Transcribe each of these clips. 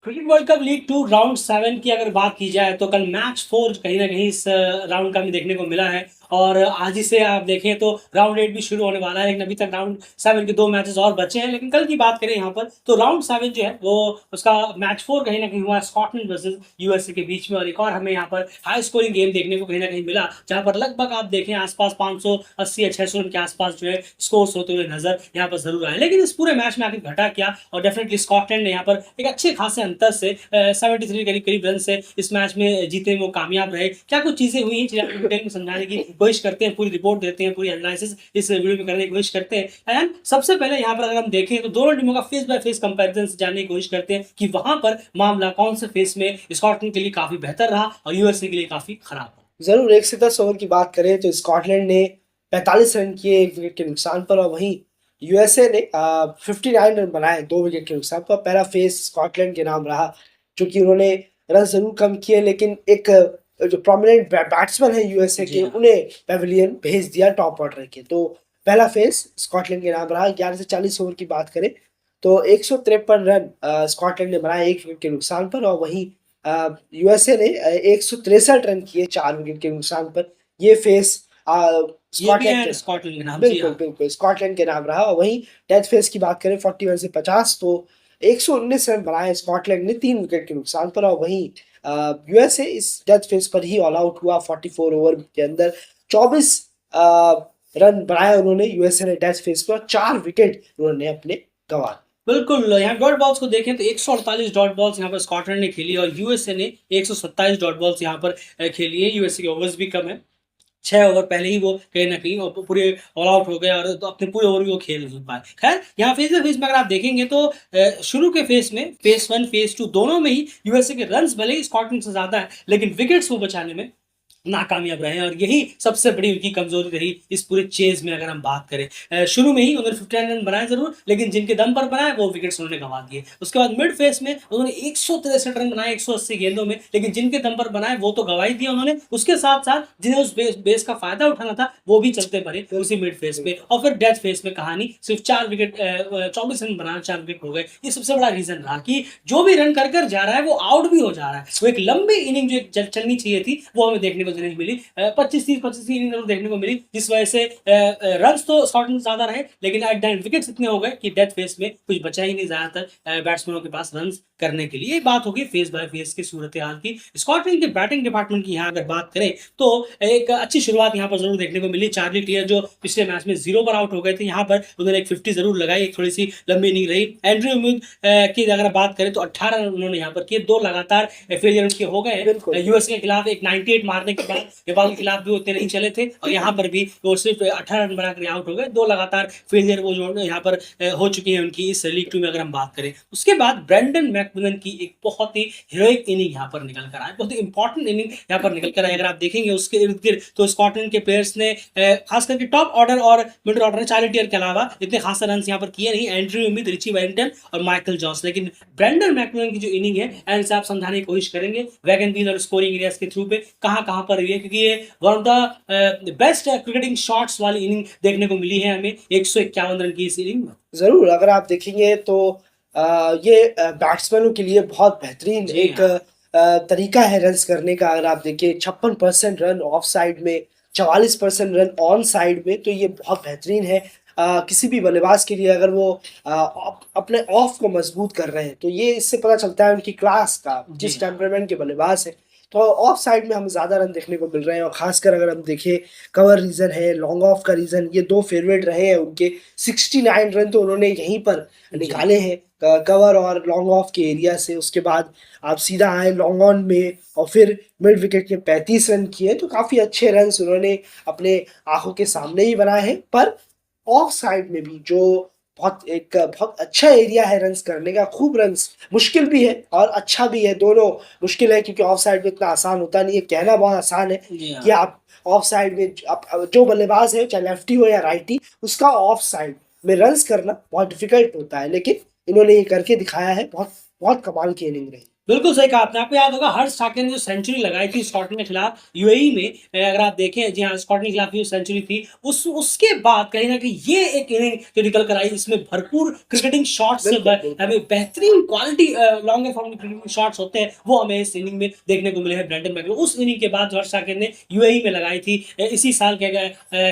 Cricket world cup league 2 round 7 की अगर बात की जाए तो कल मैच 4 कहीं न कहीं इस राउंड का हमें देखने को मिला है और आज ही से आप देखें तो राउंड 8 भी शुरू होने वाला है, लेकिन अभी तक राउंड 7 के 2 मैचेस और बचे हैं। लेकिन कल की बात करें यहाँ पर तो राउंड 7 जो है वो उसका मैच 4 कहीं न कहीं हुआ स्कॉटलैंड वर्सेस यूएसए के बीच में और एक और हमें यहाँ पर हाई स्कोरिंग गेम देखने को कहीं न कहीं मिला, जहाँ पर लगभग आप देखें आस-पास 580 या 600 रन के आस-पास जो है स्कोर्स होते हुए नज़र यहाँ पर ज़रूर आए। लेकिन इस पूरे मैच में आखिर घटा क्या और डेफिनिटली स्कॉटलैंड ने यहाँ पर एक अच्छे खासे अंतर से 73 करीब रन से इस मैच में जीतने में वो कामयाब रहे। क्या कुछ चीज़ें हुई हैं, जिन्हें डिटेल में समझाने की कोशिश करते हैं, पूरी रिपोर्ट देते हैं, पूरी एनालिसिस इस वीडियो में करने की कोशिश करते हैं। एंड सबसे पहले यहाँ पर अगर हम देखें तो दोनों टीमों का फेस बाय फेस कंपैरिजन जानने की कोशिश करते हैं कि वहां पर मामला कौन से फेस में स्कॉटलैंड के लिए काफी बेहतर रहा और यूएसए के लिए काफी खराब रहा। जरूर 1 से 10 ओवर की बात करें तो स्कॉटलैंड ने 45 रन किए 1 विकेट के नुकसान पर और वहीं यूएसए ने 59 रन बनाए 2 विकेट के नुकसान पर। पहला फेस स्कॉटलैंड के नाम रहा, क्योंकि उन्होंने रन जरूर कम किए लेकिन एक जो प्रोमिनेंट बैट्समैन है यूएसए के उन्हें पेविलियन भेज दिया टॉप ऑर्डर के। तो पहला फेस स्कॉटलैंड के नाम रहा। 11 से 40 ओवर की बात करें तो 153 रन स्कॉटलैंड ने बनाए 1 विकेट के नुकसान पर और वहीं यूएसए ने 163 रन किए 4 विकेट के नुकसान पर। ये फेस स्कॉटलैंड के नाम बिल्कुल स्कॉटलैंड के नाम रहा। और वहीं डेथ फेस की बात करें 41 से 50 तो 119 रन बनाए स्कॉटलैंड ने 3 विकेट के नुकसान पर और वहीं यूएसए इस डेथ फेस पर ही ऑल आउट हुआ। 44 ओवर के अंदर 24 रन बनाए उन्होंने यूएसए ने डेथ फेस पर और 4 विकेट उन्होंने अपने गंवाए। बिल्कुल, यहाँ डॉट बॉल्स को देखें तो 148 डॉट बॉल्स यहाँ पर स्कॉटलैंड ने खेली और यूएसए ने 127 डॉट बॉल्स यहाँ पर खेली है। यूएसए के ओवर्स भी कम है, 6 ओवर पहले ही वो कहीं ना कहीं पूरे ऑल आउट हो गए और तो अपने पूरे ओवर भी वो खेल नहीं पाए। खैर यहाँ फेस में अगर आप देखेंगे तो शुरू के फेस में फेस 1 फेस 2 दोनों में ही यूएसए के रन्स भले ही स्कॉटलैंड से ज्यादा है, लेकिन विकेट्स वो बचाने में नाकामयाब रहे और यही सबसे बड़ी उनकी कमजोरी रही इस पूरे चेज में। अगर हम बात करें शुरू में ही उन्होंने 59 रन बनाए जरूर, लेकिन जिनके दम पर बनाए वो विकेट्स उन्होंने गंवा दिए। उसके बाद मिड फेस में उन्होंने 163 रन बनाए 180 गेंदों में, लेकिन जिनके दम पर बनाए वो तो गंवा ही दिया उन्होंने। उसके साथ साथ जिन्हें उस बेस का फायदा उठाना था वो भी चलते पड़े उसी मिड फेस पे। और फिर डेथ फेस में कहानी सिर्फ 4 विकेट 24 रन बनाना 4 विकेट हो गए। ये सबसे बड़ा रीजन रहा कि जो भी रन कर कर जा रहा है वो आउट भी हो जा रहा है। वो एक लंबी इनिंग जो चलनी चाहिए थी वो हमें देखने को नहीं मिली। 25-30 इनिंग जरूर देखने को मिली, जिस वजह से रन तो स्कॉटलैंड ज्यादा रहे, लेकिन एट द एंड विकेट्स इतने हो गए कि डेथ फेस में कुछ बचा ही नहीं ज्यादातर बैट्समैनों के पास रन करने के लिए। बात होगी फेस बाय फेस की सूरत हाल की। स्कॉटलैंड के बैटिंग डिपार्टमेंट की यहाँ अगर बात करें तो एक अच्छी शुरुआत यहाँ पर जरूर देखने को मिली। चार्ली टियर जो पिछले मैच में 0 पर आउट हो गए थे, यहाँ पर उन्होंने एक 50 जरूर लगाई, एक थोड़ी सी लंबी इनिंग रही। एंड्रयू उम्मीद की अगर बात करें तो 18 रन उन्होंने यहाँ पर किए, 2 लगातार फेलियर उनके हो गए। यूएस के खिलाफ एक 98 मारने के बाद नेपाल के खिलाफ भी उतने नहीं चले थे और यहाँ पर भी वो सिर्फ 18 रन बनाकर आउट हो गए। 2 लगातार फेलियर वो जो यहाँ पर हो चुकी है उनकी इस लीग 2 में अगर हम बात करें। उसके बाद ब्रेंडन मैकमिलन की एक बहुत ही हीरोइक इनिंग यहाँ पर निकल कर आए, बहुत ही इंपॉर्टेंट इनिंग यहाँ पर निकल कर आए। अगर आप देखेंगे उसके इर्द गिर्द तो स्कॉटलैंड के प्लेयर्स ने खास करके टॉप ऑर्डर और मिडिल ऑर्डर ने चार्ली टियर के अलावा इतने खास रन यहाँ पर किए नहीं। एंड्रयू उम्मीद, रिची वेलिंगटन और माइकल जॉन्स, लेकिन ब्रेंडन मैकमिलन की जो इनिंग है एंड से आप समझाने की कोशिश करेंगे वैगन व्हील और स्कोरिंग एरियाज के थ्रू पे कहां पर रही है, क्योंकि ये one of the best cricketing shots वाली इनिंग देखने को मिली है हमें 151 रन की इस इनिंग में। जरूर अगर आप देखेंगे तो ये बैट्समैनों के लिए बहुत बेहतरीन एक तरीका है रन्स करने का। अगर आप देखिए 56% रन ऑफ साइड में, 44% रन ऑन साइड में, तो ये बहुत बेहतरीन है किसी भी बल्लेबाज के लिए। अगर वो अपने ऑफ को मजबूत कर रहे हैं तो ये इससे पता चलता है उनकी क्लास का, जिस टेम्परामेंट के बल्लेबाज है। तो ऑफ साइड में हमें ज़्यादा रन देखने को मिल रहे हैं और खासकर अगर हम देखें कवर रीज़न है, लॉन्ग ऑफ का रीज़न, ये 2 फेवरेट रहे हैं उनके। 69 रन तो उन्होंने यहीं पर निकाले हैं कवर और लॉन्ग ऑफ के एरिया से। उसके बाद आप सीधा आए लॉन्ग ऑन में और फिर मिड विकेट के 35 रन किए, तो काफ़ी अच्छे रन उन्होंने अपने आंखों के सामने ही बनाए हैं। पर ऑफ साइड में भी जो बहुत अच्छा एरिया है रन्स करने का, खूब रन्स, मुश्किल भी है और अच्छा भी है, दोनों मुश्किल है क्योंकि ऑफ साइड में इतना आसान होता नहीं है। कहना बहुत आसान है कि आप ऑफ साइड में आप जो बल्लेबाज है चाहे लेफ्टी हो या राइटी, उसका ऑफ साइड में रन्स करना बहुत डिफिकल्ट होता है, लेकिन इन्होंने ये करके दिखाया है। बहुत बहुत कमाल की इनिंग रही। बिल्कुल सही कहा आपने। आपको याद होगा हर्ष ठाकरे ने जो सेंचुरी लगाई थी स्कॉटलैंड के खिलाफ यूएई में, अगर आप देखें, जी हाँ, स्कॉटलैंड के खिलाफ जो सेंचुरी थी, उस उसके बाद कहीं न कहीं ये एक इनिंग जो निकल कर आई, इसमें भरपूर क्रिकेटिंग शॉट्स से बिल्कुल, ब बिल्कुल। हमें बेहतरीन क्वालिटी लॉन्गर फॉर्म के क्रिकेटिंग शॉट्स होते हैं, वो हमें इस इनिंग में देखने को मिले हैं ब्रेंडन मैकलम। उस इनिंग के बाद जो हर्ष ठाकरे ने यूएई में लगाई थी, इसी साल के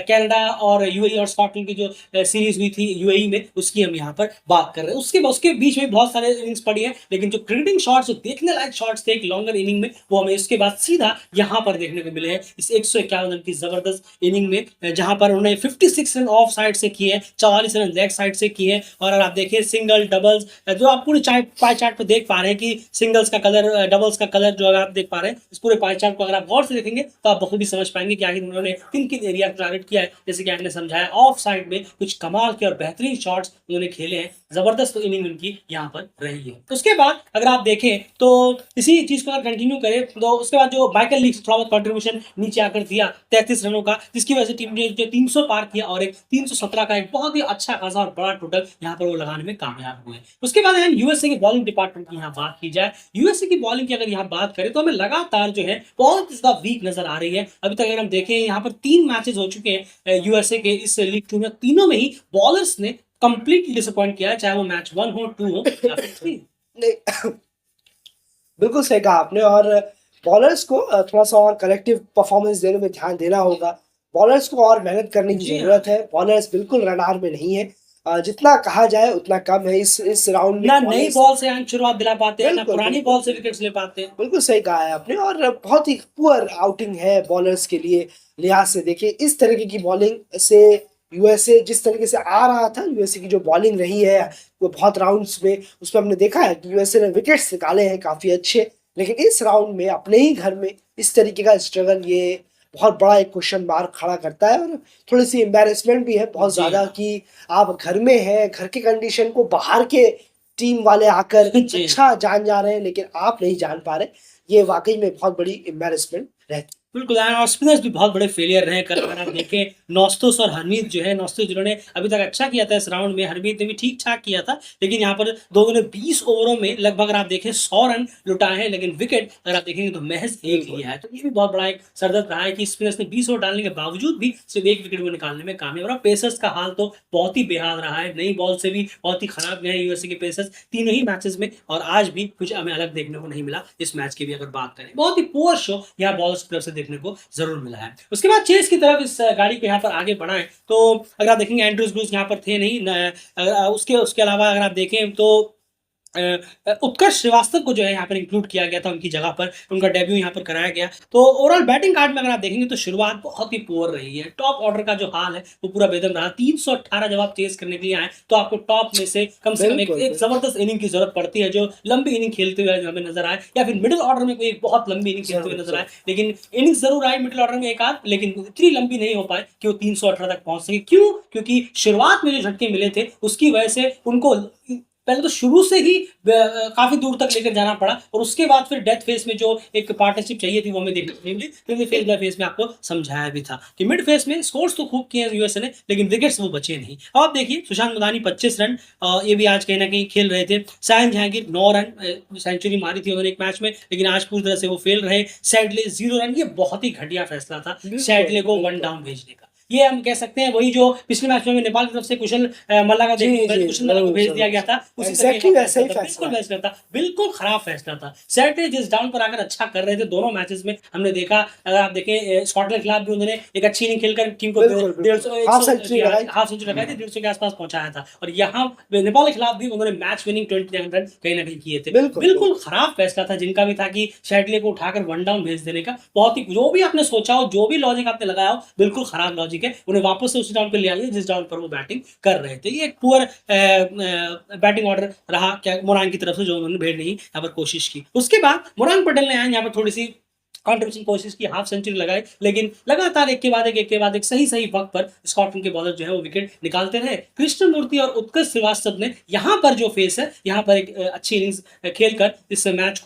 कनाडा और यूएई और स्कॉटलैंड की जो सीरीज़ हुई थी यूएई में, उसकी हम यहाँ पर बात कर रहे हैं। उसके बीच में बहुत सारे इनिंग्स पड़ी हैं, लेकिन जो क्रिकेटिंग शॉट्स, जो देखने लायक शॉट्स थे एक लॉन्गर इनिंग में, वो हमें इसके बाद सीधा यहाँ पर देखने को मिले हैं इस 151 रन की जबरदस्त इनिंग में, जहां पर उन्होंने 56 रन ऑफ साइड से किए हैं, 44 रन लेग साइड से किए हैं। और अगर आप देखें सिंगल डबल्स, जो आप पूरे पाई चार्ट पे देख पा रहे हैं कि सिंगल्स का कलर, डबल्स का कलर जो अगर आप देख पा रहे हैं, इस पूरे पाई चार्ट को अगर आप गौर से देखेंगे तो आप बखूबी समझ पाएंगे कि आखिर उन्होंने किन किन एरिया टारगेट किया है। जैसे कि आपने समझाया, ऑफ साइड में कुछ कमाल के और बेहतरीन शॉट्स उन्होंने खेले हैं, जबरदस्त इनिंग उनकी यहाँ पर रही है। उसके बाद अगर आप देखें तो इसी चीज को अगर कंटिन्यू करें तो उसके बाद जो माइकल लीक्स थोड़ा बहुत कंट्रीब्यूशन नीचे आकर दिया 33 रनों का, जिसकी वजह से टीम ने जो 300 पार किया और एक 317 का एक बहुत ही अच्छा खासा और बड़ा टोटल यहाँ पर वो लगाने में कामयाब हुए। उसके बाद हम यूएसए के बॉलिंग डिपार्टमेंट की यहाँ बात की जाए, यूएसए की बॉलिंग की अगर यहाँ बात करें तो हमें लगातार जो है बहुत ज्यादा वीक नजर आ रही है। अभी तक अगर हम देखें यहाँ पर 3 मैचेस हो चुके हैं यूएसए के इस लीग 2 में, तीनों में ही बॉलर्स ने कंप्लीटली डिसअपॉइंट किया है, चाहे वो मैच 1 हो, 2 हो या फिर 3। नहीं, बिल्कुल सही कहा आपने। और बॉलर्स को थोड़ा-सा और कलेक्टिव परफॉर्मेंस देने में ध्यान देना होगा। बॉलर्स को और मेहनत करने की जी हाँ। ज़रूरत है। बॉलर्स बिल्कुल रडार में नहीं है। जितना कहा जाए उतना कम है इस राउंड में ना नई बॉलर्स। बॉल से हम शुरुआत दिला पाते हैं, ना बिल्कुल, पुरानी बिल्कुल। बॉल से विकेट्स ले पाते हैं। बिल्कुल सही कहा है आपने। और बहुत ही पुअर आउटिंग है बॉलर्स के लिए लिहाज से। देखिए इस तरीके की बॉलिंग से यूएसए जिस तरीके से आ रहा था, यूएसए की जो बॉलिंग रही है वो बहुत राउंड्स में, उसमें हमने देखा है कि यूएसए ने विकेट्स निकाले हैं काफ़ी अच्छे। लेकिन इस राउंड में अपने ही घर में इस तरीके का स्ट्रगल, ये बहुत बड़ा एक क्वेश्चन मार्क खड़ा करता है। और थोड़ी सी एम्बैरेसमेंट भी है बहुत जी ज़्यादा हाँ। कि आप घर में हैं, घर के कंडीशन को बाहर के टीम वाले आकर जी। अच्छा जान जा रहे हैं, लेकिन आप नहीं जान पा रहे। ये वाक़ई में बहुत बड़ी एम्बैरेसमेंट रहती बिल्कुल यार, और स्पिनर्स भी बहुत बड़े फेलियर रहे। कल अगर आप देखें, नौस्तुस और हरमीत जो है, नौस्तुस जिन्होंने अभी तक अच्छा किया था इस राउंड में, हरमीत ने भी ठीक-ठाक किया था, लेकिन यहाँ पर दोनों ने 20 ओवरों में लगभग अगर आप देखें 100 रन लुटाए हैं, लेकिन विकेट अगर आप देखेंगे तो महज़ 1 बिल्कुल। लिया है। तो ये भी बहुत बड़ा एक सरदर्द रहा है कि स्पिनर्स ने 20 ओवर डालने के बावजूद भी सिर्फ 1 विकेट को निकालने में कामयाब रहा। पेसर्स का हाल तो बहुत ही बेहाल रहा है, नई बॉल से भी बहुत ही खराब गए हैं यूएसए के पेसर्स तीनों ही मैचेस में, और आज भी कुछ हमें अलग देखने को नहीं मिला। इस मैच की भी अगर बात करें, बहुत ही पुअर शो यहाँ बॉलर्स की तरफ से देखने को ज़रूर मिला है। उसके बाद चेस की तरफ इस गाड़ी को यहाँ पर आगे बढ़ाएँ, तो अगर आप देखेंगे एंड्रूज ब्रूस यहाँ पर थे नहीं न, उसके उसके अलावा अगर आप देखें तो अ उत्कर्ष श्रीवास्तव को जो है यहाँ पर इंक्लूड किया गया था उनकी जगह पर, उनका डेब्यू यहाँ पर कराया गया। तो ओवरऑल बैटिंग कार्ड में अगर आप देखेंगे तो शुरुआत बहुत ही पुअर रही है। टॉप ऑर्डर का जो हाल है वो पूरा बेदम रहा। 318 जब आप चेस करने के लिए आए तो आपको टॉप में से कम एक बिल्कुल, एक बिल्कुल। ज़बरदस्त इनिंग की ज़रूरत पड़ती है, जो लंबी इनिंग खेलते हुए हमें नज़र आए, या फिर मिडल ऑर्डर में कोई एक बहुत लंबी इनिंग खेलते हुए ज़रूर, नज़र आए। ज़रूर। लेकिन इनिंग्स ज़रूर आई मिडल ऑर्डर में एक आध, लेकिन इतनी लंबी नहीं हो पाए कि वो 318 तक पहुँच सके। क्यों? क्योंकि शुरुआत में जो झटके मिले थे उसकी वजह से उनको पहले तो शुरू से ही काफ़ी दूर तक लेकर जाना पड़ा, और उसके बाद फिर डेथ फेज़ में जो एक पार्टनरशिप चाहिए थी वो हमें देखने को नहीं मिली। क्योंकि फेज़ बाय फेज़ में आपको समझाया भी था कि मिड फेज़ में स्कोर्स तो खूब किए हैं यूएसए ने, लेकिन विकेट्स वो बचे नहीं। अब आप देखिए सुशांत मदानी 25 रन, ये भी आज कहीं न कहीं खेल रहे थे। सायन जहांगीर 9 रन, सेंचुरी मारी थी उन्होंने एक मैच में, लेकिन आज पूरी तरह से वो फेल रहे। सैडले 0 रन, ये बहुत ही घटिया फैसला था बिल्कुल, सैडले को 1 बिल्कुल। डाउन भेजने का। ये हम कह सकते हैं वही जो पिछले मैच में नेपाल की तरफ से कुशल मल्ला का जी, जी, कुशल मल्ला को ज़रूर, भेज दिया ज़रूर। गया था, उसी तरह एग्ज़ैक्टली यहाँ वैसा ही फैसला था। फैसला बिल्कुल है। फैसला था, बिल्कुल खराब फैसला था। सैटरडे जिस डाउन पर आकर अच्छा कर रहे थे दोनों मैचेस में, हमने देखा। अगर आप देखें स्कॉटलैंड के खिलाफ भी उन्होंने एक अच्छी इनिंग खेलकर टीम को बिल्कुल, बिल्कुल। 150 हाफ सेंचुरी लगाई। हाफ सेंचुरी लगाई थी, 150 के आसपास पहुंचाया था। और यहाँ नेपाल के खिलाफ भी उन्होंने मैच विनिंग 29 रन कहीं ना कहीं किए थे। बिल्कुल, बिल्कुल। बिल्कुल खराब फैसला था जिनका भी था कि शैटले को उठाकर 1 डाउन भेज देने का। बहुत ही, जो भी आपने सोचा हो, जो भी लॉजिक आपने लगाया हो, बिल्कुल खराब लॉजिक है। उन्हें वापस से उसी डाउन पे ले आइए जिस डाउन पर वो बैटिंग कर रहे थे। ये एक पुअर बैटिंग ऑर्डर रहा क्या मोरान की तरफ से, जो उन्होंने भेजने की यहाँ पर कोशिश की। उसके बाद मोरान पटेल ने यहाँ पर थोड़ी सी कंट्रीब्यूशन कोशिश की, हाफ सेंचुरी लगाई, लेकिन लगातार एक के बाद एक सही वक्त पर स्कॉटलैंड के बॉलर जो है वो विकेट निकालते रहे। कृष्णमूर्ति और उत्कर्ष श्रीवास्तव ने यहाँ पर जो फेस है, यहाँ पर एक अच्छी इनिंग्स खेलकर इस मैच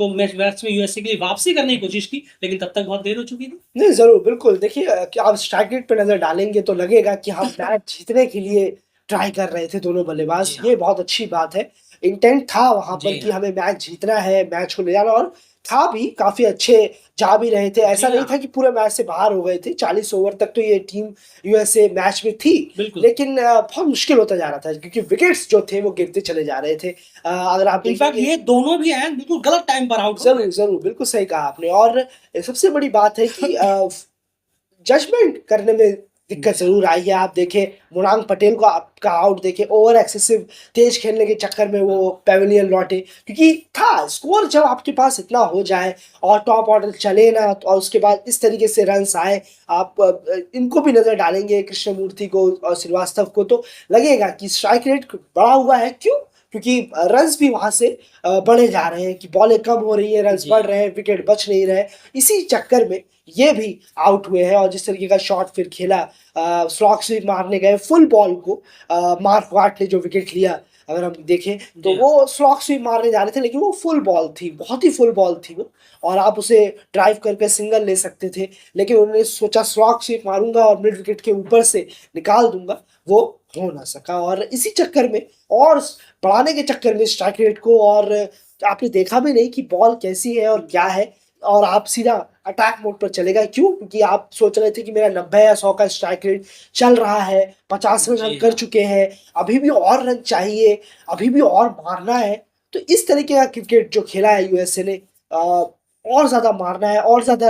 में यूएसए के लिए वापसी करने की कोशिश की, लेकिन तब तक बहुत देर हो चुकी थी। नहीं, ज़रूर, बिल्कुल। देखिए कि आप स्ट्राइक रेट पे नज़र डालेंगे तो लगेगा कि हम मैच जीतने के लिए ट्राई कर रहे थे दोनों बल्लेबाज, जी ये हाँ। बहुत अच्छी बात है। इंटेंट था वहां पर जी कि हाँ। हमें मैच जीतना है, मैच को ले जाना, और था भी, काफी अच्छे जा भी रहे थे। ऐसा जी नहीं हाँ। था कि पूरे मैच से बाहर हो गए थे, 40 ओवर तक तो ये टीम यूएसए मैच में थी। बिल्कुल। लेकिन बहुत मुश्किल होता जा रहा था क्योंकि विकेट्स जो थे वो गिरते चले जा रहे थे। अगर आप इनफैक्ट देखेंगे, ये दोनों भी हैं बिल्कुल गलत टाइम पर आउट हो गए। ज़रूर, ज़रूर, बिल्कुल सही कहा आपने। और सबसे बड़ी बात है कि जजमेंट करने में दिक्कत जी हाँ। ज़रूर आई है। आप देखें, मुरांग पटेल को का आउट देखें, ओवर एक्सेसिव तेज़ खेलने के चक्कर में वो पैवेलियन लौटे, क्योंकि था स्कोर जब आपके पास इतना हो जाए और टॉप ऑर्डर चले ना, तो और उसके बाद इस तरीके से रन्स आए, आप इनको भी नज़र डालेंगे, कृष्णमूर्ति को और श्रीवास्तव को, तो लगेगा कि स्ट्राइक रेट बढ़ा हुआ है। क्यों? क्योंकि रन्स भी वहाँ से बढ़े जा रहे हैं कि बॉलें कम हो रही हैं, रन्स जी बढ़ हाँ। रहे हैं, विकेट बच नहीं रहे। इसी चक्कर में ये भी आउट हुए हैं। और जिस तरीके का शॉट फिर खेला, स्लॉग स्वीप मारने गए फुल बॉल को, मार्क वाट ने जो विकेट लिया, अगर हम देखें तो जी हाँ। वो स्लॉग स्वीप मारने जा रहे थे, लेकिन वो फुल बॉल थी, बहुत ही फुल बॉल थी वो, और आप उसे ड्राइव करके सिंगल ले सकते थे। लेकिन उन्होंने सोचा स्लॉग स्वीप मारूंगा और मिड विकेट के ऊपर से निकाल दूंगा, वो हो ना सका। और इसी चक्कर में और बढ़ाने के चक्कर में स्ट्राइक रेट को, और आपने देखा भी नहीं कि बॉल कैसी है और क्या है, और आप सीधा अटैक मोड पर चले गए। क्यों? क्योंकि आप सोच रहे थे कि मेरा 90 या 100 का स्ट्राइक रेट चल रहा है, 50 रन हम जी कर हाँ। चुके हैं, अभी भी और रन चाहिए, अभी भी और मारना है। तो इस तरीके का क्रिकेट जो खेला है यूएसए ने, और ज़्यादा मारना है, और ज़्यादा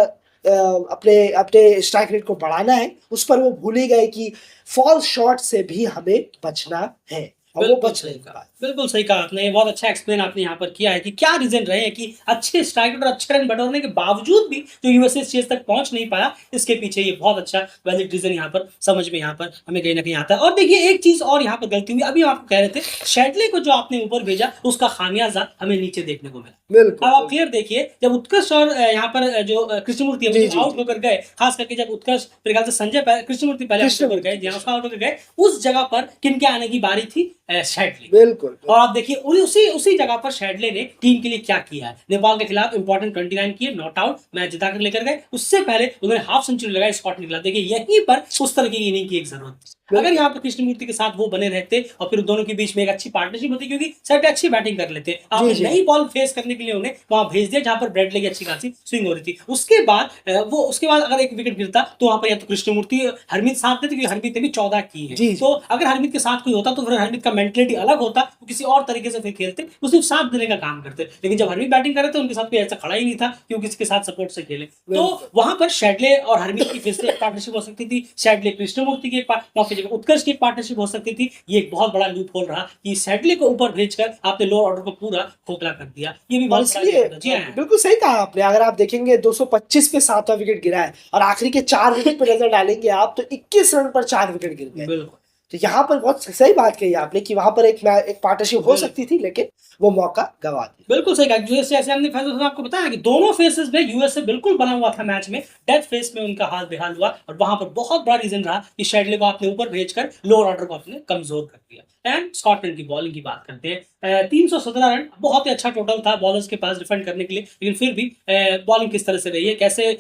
अपने अपने स्ट्राइक रेट को बढ़ाना है, उस पर वो भूल ही गए कि फॉल शॉट से भी हमें बचना है, और वो बिल्कुल बच सही नहीं कहा। पाए। बिल्कुल सही कहा आपने। बहुत अच्छा एक्सप्लेन आपने यहाँ पर किया है कि क्या रीज़न रहे हैं कि अच्छे स्ट्राइक रेट और अच्छे रन बटोरने के बावजूद भी जो यूएसए इस चीज़ तक पहुँच नहीं पाया, इसके पीछे ये बहुत अच्छा वैलिड रीज़न यहाँ पर समझ में यहाँ पर हमें कहीं न कहीं आता है। और देखिए एक चीज़ और यहाँ पर गलती हुई, अभी हम आपको कह रहे थे, शेडले को जो आपने ऊपर भेजा, उसका खामियाज़ा हमें नीचे देखने को मिला। बिल्कुल, अब आप बिल्कुल। क्लियर देखिए, जब उत्कर्ष और यहाँ पर जो कृष्णमूर्ति है, वो जी, जब जी, आउट जी। होकर गए, खास करके जब उत्कर्ष, मेरे ख्याल से संजय कृष्णमूर्ति पहले आउट होकर गए, कृष्णमूर्ति, जी हाँ, उसका कृष्ण आउट होकर गए, उस जगह पर किनके आने की बारी थी? शेडली। बिल्कुल, और बिल्कुल। आप देखिए उसी उसी जगह पर शेडले ने टीम के लिए क्या किया है। नेपाल के खिलाफ इंपॉर्टेंट 29 किए, नॉट आउट, मैच जिता कर लेकर गए। उससे पहले उन्होंने हाफ सेंचुरी लगाई स्कॉट निकला। देखिए यहीं पर उस तरह की इनिंग की एक जरूरत थी। अगर बिल्कुल। यहाँ पर कृष्णमूर्ति के साथ वो बने रहते और फिर दोनों के बीच में एक अच्छी पार्टनरशिप होती, क्योंकि शेडले अच्छी बैटिंग कर लेते, जी, आपने जी। नई बॉल फेस करने के लिए उन्हें वहां भेज दिया जहां पर ब्रेडले की अच्छी खासी स्विंग हो रही थी। उसके बाद उसके बाद अगर एक विकेट गिरता तो वहां पर या तो कृष्णमूर्ति, हरमीत साथ देते, क्योंकि हरमीत ने भी 14 की है। जी, तो जी। अगर हरमीत के साथ कोई होता तो फिर हरमीत का मेंटेलिटी अलग होता, वो किसी और तरीके से फिर खेलते, वो सिर्फ साथ देने का काम करते। लेकिन जब हरमीत बैटिंग कर रहे थे, उनके साथ कोई ऐसा खड़ा ही नहीं था कि वो किसी के साथ सपोर्ट से खेले। तो बिल्कुल। वहां पर शेडले और हरमीत की फिर से एक पार्टनरशिप हो सकती थी, शेडले कृष्णमूर्ति की एक माफी चाहिए, उत्कर्ष की एक पार्टनरशिप हो सकती थी। ये एक बहुत बड़ा लूप होल रहा कि शेडले को ऊपर भेजकर आपने लोअर ऑर्डर को पूरा खोखला कर दिया। ये भी और बहुत बड़ा इसलिए रीजन था। जी हाँ। बिल्कुल सही कहा आपने। अगर आप देखेंगे 225 पे 7वां विकेट गिरा है, और आखिरी के 4 विकेट पे नज़र डालेंगे आप, तो 21 रन पर 4 विकेट गिर गए। बिल्कुल। तो यहाँ पर बहुत सही बात कही आपने कि वहाँ पर एक पार्टनरशिप हो सकती बिल्कुल। थी, लेकिन वो मौका गँवा दिया। बिल्कुल सही कहा। जैसे जैसे हमने फैसला आपको बताया कि दोनों फेसेस में यूएसए बिल्कुल बना हुआ था मैच में, डेथ फेस में उनका हाल बेहाल हुआ, और वहां पर बहुत बड़ा रीजन रहा कि शेडले को आपने ऊपर भेजकर लोअर ऑर्डर को आपने कमजोर कर दिया। एंड स्कॉटलैंड की बॉलिंग की बात करते हैं, 317 रन बहुत ही अच्छा टोटल था बॉलर्स के पास डिफेंड करने के लिए, लेकिन फिर भी बॉलिंग किस तरह से रही है, कैसे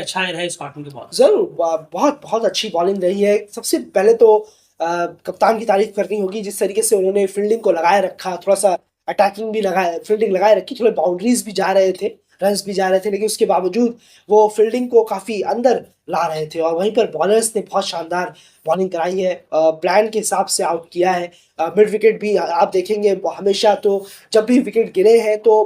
छाए रहे स्कॉटलैंड के बॉलर्स? ज़रूर, बहुत बहुत अच्छी बॉलिंग रही है। सबसे पहले तो कप्तान की तारीफ करनी होगी, जिस तरीके से उन्होंने फील्डिंग को लगाए रखा, थोड़ा सा अटैकिंग भी लगाए, फील्डिंग लगाए रखी, थोड़े बाउंड्रीज भी जा रहे थे, रन्स भी जा रहे थे, लेकिन उसके बावजूद वो फील्डिंग को काफ़ी अंदर ला रहे थे। और वहीं पर बॉलर्स ने बहुत शानदार बॉलिंग कराई है, प्लान के हिसाब से आउट किया है। मिड विकेट भी आप देखेंगे, हमेशा तो जब भी विकेट गिरे हैं तो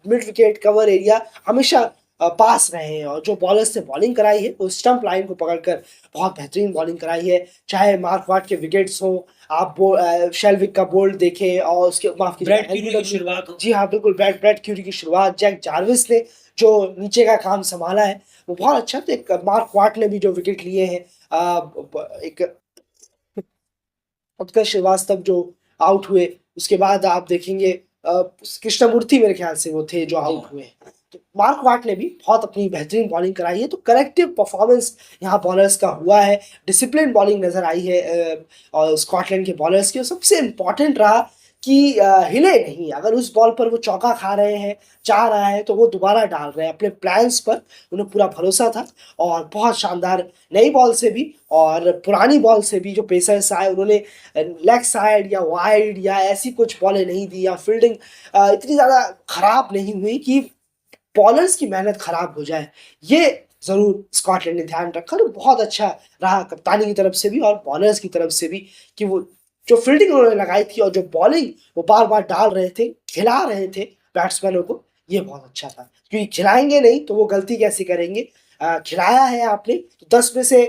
मिड विकेट कवर एरिया हमेशा पास रहे हैं, और जो बॉलर्स ने बॉलिंग कराई है वो स्टंप लाइन को पकड़कर बहुत बेहतरीन बॉलिंग कराई है। चाहे मार्क वाट के विकेट्स हों, आप शेलविक का बोल्ड देखें, और उसके माफ कीजिएगा ब्रैड क्यूरी की शुरुआत हो। जी हाँ, बिल्कुल, ब्रैड ब्रैड क्यूरी की शुरुआत, जैक जार्विस ने जो नीचे का काम संभाला है वो बहुत अच्छा। तो एक मार्क वाट ने भी जो विकेट लिए हैं, एक उत्कर्ष श्रीवास्तव जो आउट हुए, उसके बाद आप देखेंगे कृष्णमूर्ति मेरे ख्याल से वो थे जो जी आउट हाँ। हुए। तो मार्क वाट ने भी बहुत अपनी बेहतरीन बॉलिंग कराई है। तो करेक्टिव परफॉर्मेंस यहाँ बॉलर्स का हुआ है, डिसिप्लिन बॉलिंग नज़र आई है और स्कॉटलैंड के बॉलर्स की। और सबसे इम्पोर्टेंट रहा कि हिले नहीं। अगर उस बॉल पर वो चौका खा रहे हैं, चाह रहा है, तो वो दोबारा डाल रहे हैं। अपने प्लान्स पर उन्हें पूरा भरोसा था और बहुत शानदार नई बॉल से भी और पुरानी बॉल से भी जो पेसर्स आए उन्होंने लेग साइड या वाइड या ऐसी कुछ बॉलें नहीं दी या फील्डिंग इतनी ज़्यादा खराब नहीं हुई कि बॉलर्स की मेहनत खराब हो जाए। ये ज़रूर स्कॉटलैंड ने ध्यान रखा और बहुत अच्छा रहा कप्तानी की तरफ से भी और बॉलर्स की तरफ से भी कि वो जो फील्डिंग उन्होंने लगाई थी और जो बॉलिंग वो बार-बार डाल रहे थे, खिला रहे थे बैट्समैनों को, ये बहुत अच्छा था। क्योंकि खिलाएँगे नहीं तो वो गलती कैसे करेंगे? खिलाया है आपने तो 10 में से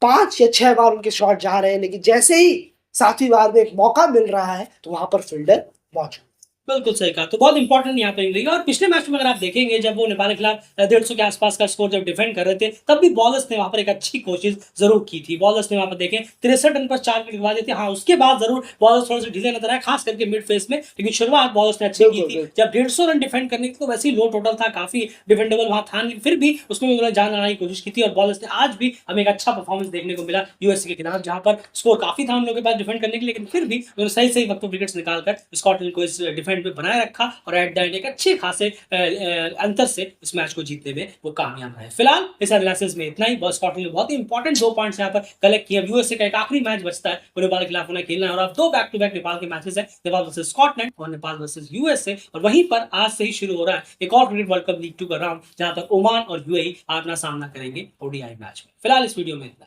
5 या 6 बार उनके शॉट जा रहे हैं, लेकिन जैसे ही 7वीं बार में एक मौका मिल रहा है, तो वहाँ पर फील्डर मौजूद। बिल्कुल सही कहा। तो बहुत इंपॉर्टेंट यहाँ पे रही है और पिछले मैच में अगर आप देखेंगे जब वो नेपाल के खिलाफ 150 के आसपास का स्कोर जब डिफेंड कर रहे थे तब भी बॉलर्स ने वहाँ पर एक अच्छी कोशिश जरूर की थी। बॉलर्स ने वहाँ पर देखें 63 रन पर 4 विकेट गंवा दिए थे। हाँ, उसके बाद जरूर बॉलर्स थोड़े से ढीले नजर आए, खास करके मिड फेस में, लेकिन शुरुआत बॉलर्स ने अच्छी की बिल्कुल, थी। बिल्कुल। जब 150 रन डिफेंड करने की तो वैसे ही लो टोटल था, काफी डिफेंडेबल वहाँ था नहीं, फिर भी उसमें भी उन्होंने जान लगाने की कोशिश की थी और बॉलर्स ने आज भी हमें एक अच्छा परफॉर्मेंस देखने को मिला यूएसए के खिलाफ, जहाँ पर स्कोर काफी था उन लोगों के पास डिफेंड करने के लिए, लेकिन फिर भी उन्होंने सही सही वक्त पर विकेट्स निकालकर स्कॉटलैंड को इस डिफेंड में बनाए रखा और एट द एंड एक अच्छे खासे अंतर से इस मैच को जीतने में वो कामयाब रहे। फिलहाल इस एनालिसिस में इतना ही। बस स्कॉटलैंड ने बहुत ही इंपॉर्टेंट 2 पॉइंट्स यहाँ पर कलेक्ट किए। यूएसए का एक आखिरी मैच बचता है, वो नेपाल के खिलाफ उन्हें खेलना है और अब 2 बैक टू बैक नेपाल के मैचेस है, नेपाल वर्सेस स्कॉटलैंड और नेपाल वर्सेस यूएसए। और वहीं पर आज से ही शुरू हो रहा है एक और क्रिकेट वर्ल्ड कप लीग 2 का राउंड, जहां पर ओमान और यूएई अपना सामना करेंगे ओडीआई मैच में। फिलहाल इस वीडियो में इतना।